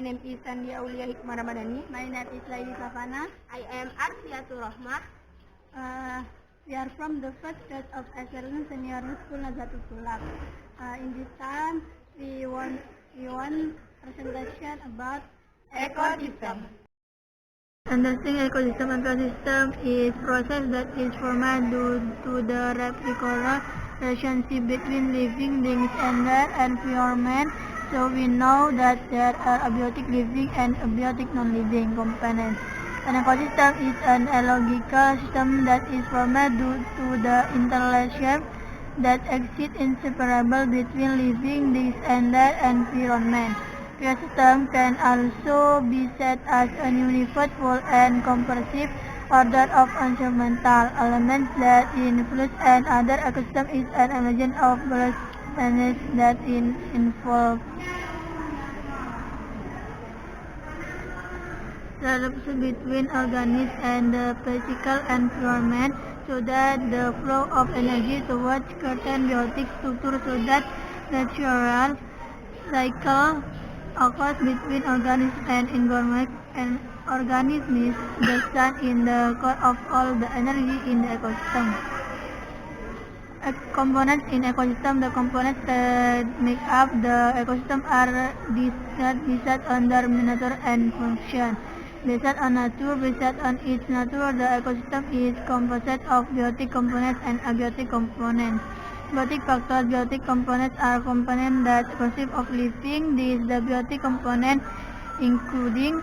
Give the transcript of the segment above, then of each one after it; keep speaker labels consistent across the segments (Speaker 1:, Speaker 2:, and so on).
Speaker 1: name is Sandia Aulia Hikmah Ramadhani.
Speaker 2: My name is Laili Savana.
Speaker 3: I am Arsiatul Rahmah.
Speaker 2: We are from the first class of Excellence Senior School Nazatul Tulab. In this time, we want presentation about
Speaker 3: Ecosystem.
Speaker 2: Understanding ecosystem is process that is formed due to the reciprocal relationship between living things and their environment. So we know that there are abiotic living and abiotic non-living components. An ecosystem is an ecological system that is formed due to the interaction that exists inseparable between living things and their environment. Ecosystem can also be said as a unified whole and comprehensive order of environmental elements that influence another ecosystem is an emergence of balance that involve relation between organisms and the physical environment, so that the flow of energy towards certain biotic structure, so that natural cycle occurs between organisms and environment and organisms. The sun in the core of all the energy in the ecosystem. Components in ecosystem. The components that make up the ecosystem are based on their nature and function. Based on nature, based on its nature, the ecosystem is composed of biotic components and abiotic components. Biotic factors. Biotic components are components that consist of living. These the biotic components including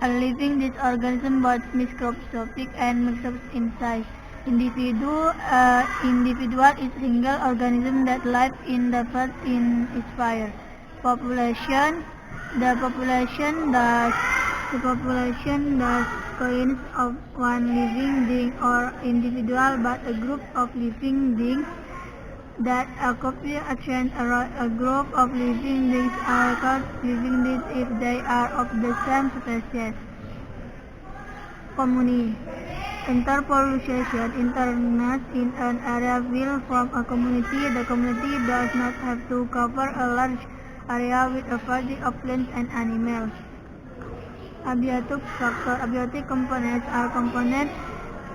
Speaker 2: a living organism, both microscopic and macroscopic in size. Individual is single organism that live in the first in sphere. Population. The population does consists of one living being or individual, but a group of living beings that occupy a group of living beings are called living beings if they are of the same species. Community. Interpopulation. Internals in an area will form a community. The community does not have to cover a large area with a variety of plants and animals. Abiotic factor. Abiotic components are components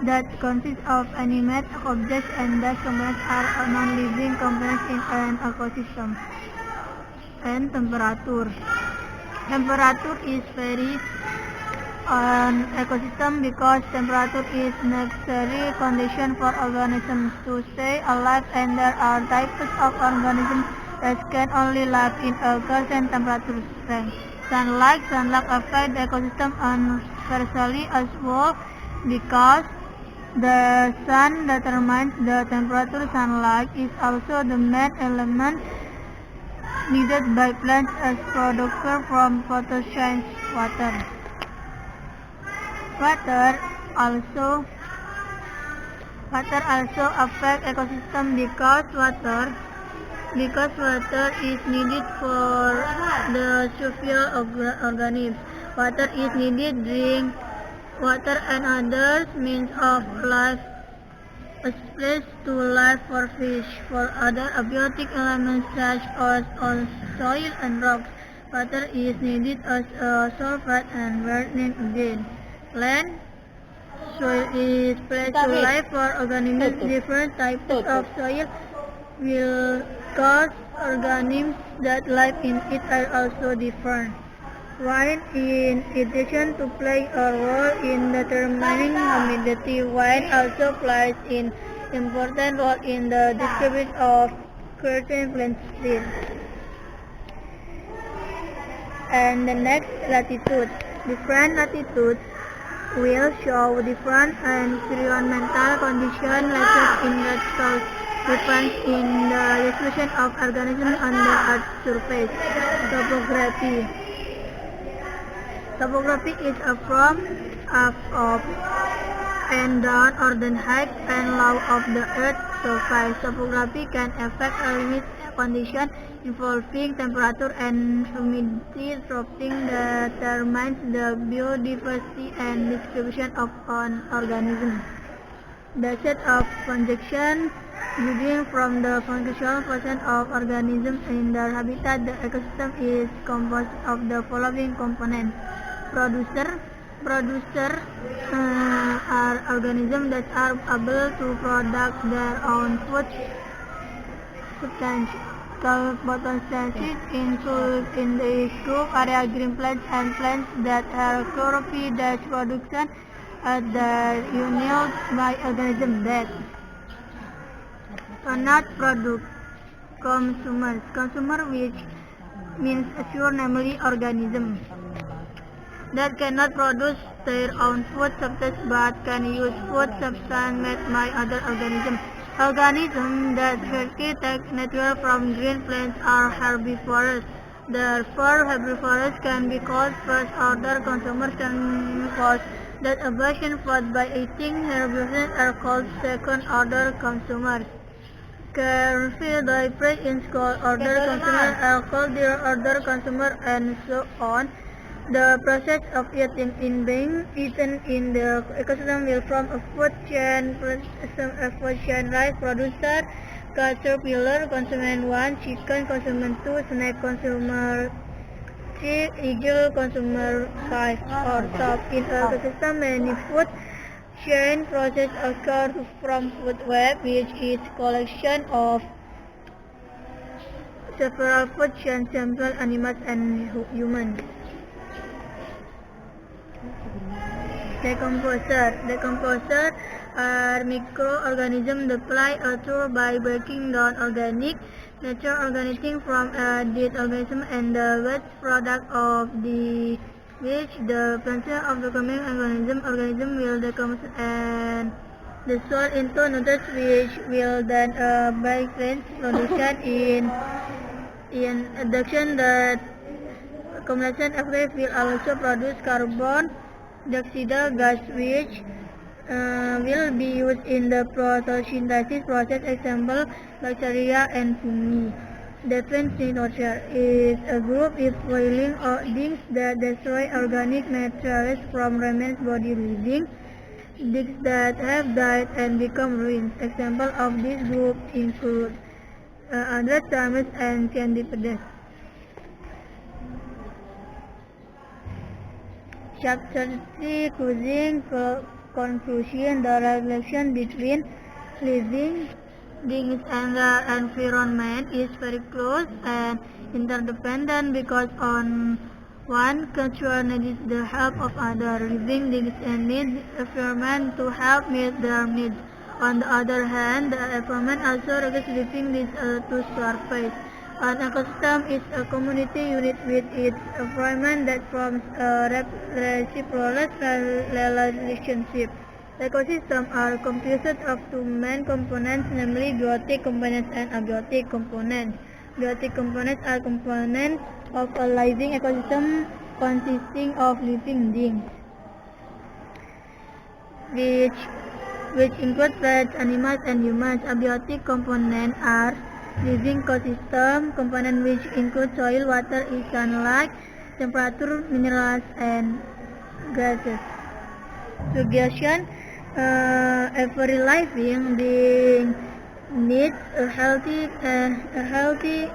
Speaker 2: that consist of animate objects, and thus components are non-living components in an ecosystem. And temperature. Temperature is very an ecosystem because temperature is necessary condition for organisms to stay alive, and there are types of organisms that can only live in a certain temperature range. Sunlight affects the ecosystem universally as well because the sun determines the temperature. Sunlight is also the main element needed by plants as producer from photosynthesis. Water also affects ecosystem because water is needed for the survival of organisms. Water is needed to drink water and other means of life, a place to live for fish, for other abiotic elements such as soil and rocks. Water is needed as a solvent and burning again. Land. Soil is place to live for organisms. Different types of soil will cause organisms that live in it are also different. Wind, in addition to play a role in determining humidity, wind also plays an important role in the distribution of certain plant species. And the next, latitude. Different latitudes will show different environmental conditions. Latitude in the south depends in the distribution of organisms on the Earth's surface. Topography. Topography is a form of up and down or the height and low of the Earth's surface. Topography can affect a limit condition involving temperature and humidity. Dropping determines the biodiversity and distribution of an organism. The set of conjunction Judging from the functional percent of organisms in their habitat, the ecosystem is composed of the following components. Producers are organisms that are able to produce their own food substances. Photosynthesis includes in this group area green plants and plants that have chlorophyll production that unique by organisms that cannot produce. Consumer, which means assure, namely organisms that cannot produce their own food substance but can use food substance made by other organisms. Organisms that directly take nutrients from green plants are herbivores. Therefore, herbivores can be called first-order consumers and cause that abortion food by eating herbivores are called second-order consumers. Careful diapers in order consumer are called order consumer and so on. The process of eating in being eaten in the ecosystem will form a food chain like producer, caterpillar, consumer 1, chicken, consumer 2, snake, consumer 3, eagle, consumer 5, or top. In ecosystem, many food chain process occurs from food web, which is collection of several food chain samples, animals and humans. Decomposer are microorganisms that play a role by breaking down organic nature organisms from a dead organism and the waste product of which the function of the coming organism will decompose and the soil into nutrients which will then by plants production in addition that combustion effect will also produce carbon dioxide gas which will be used in the photosynthesis process, example bacteria and fungi. Defense is a group of living things that destroy organic materials from remains body living things that have died and become ruins. Examples of this group include termites and centipedes. Chapter 3 Closing conclusion. The relation between living beings and the environment is very close and interdependent because on one creature needs the help of other living beings and needs the environment to help meet their needs. On the other hand, the environment also requires living beings to survive. An ecosystem is a community unit with its environment that forms a reciprocal relationship. Ecosystems are composed of two main components, namely biotic components and abiotic components. Biotic components are components of a living ecosystem consisting of living beings, which include plants, animals, and humans. Abiotic components are living ecosystem components which include soil, water, sunlight, temperature, minerals, and gases. Suggestion: every living being needs a healthy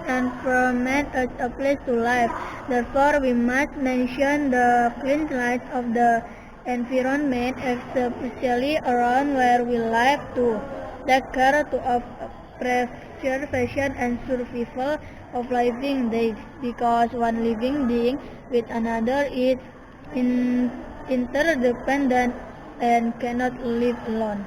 Speaker 2: environment as a place to live. Therefore, we must mention the cleanliness of the environment, especially around where we live, to take care of preservation and survival of living beings, because one living being with another is interdependent and cannot live alone.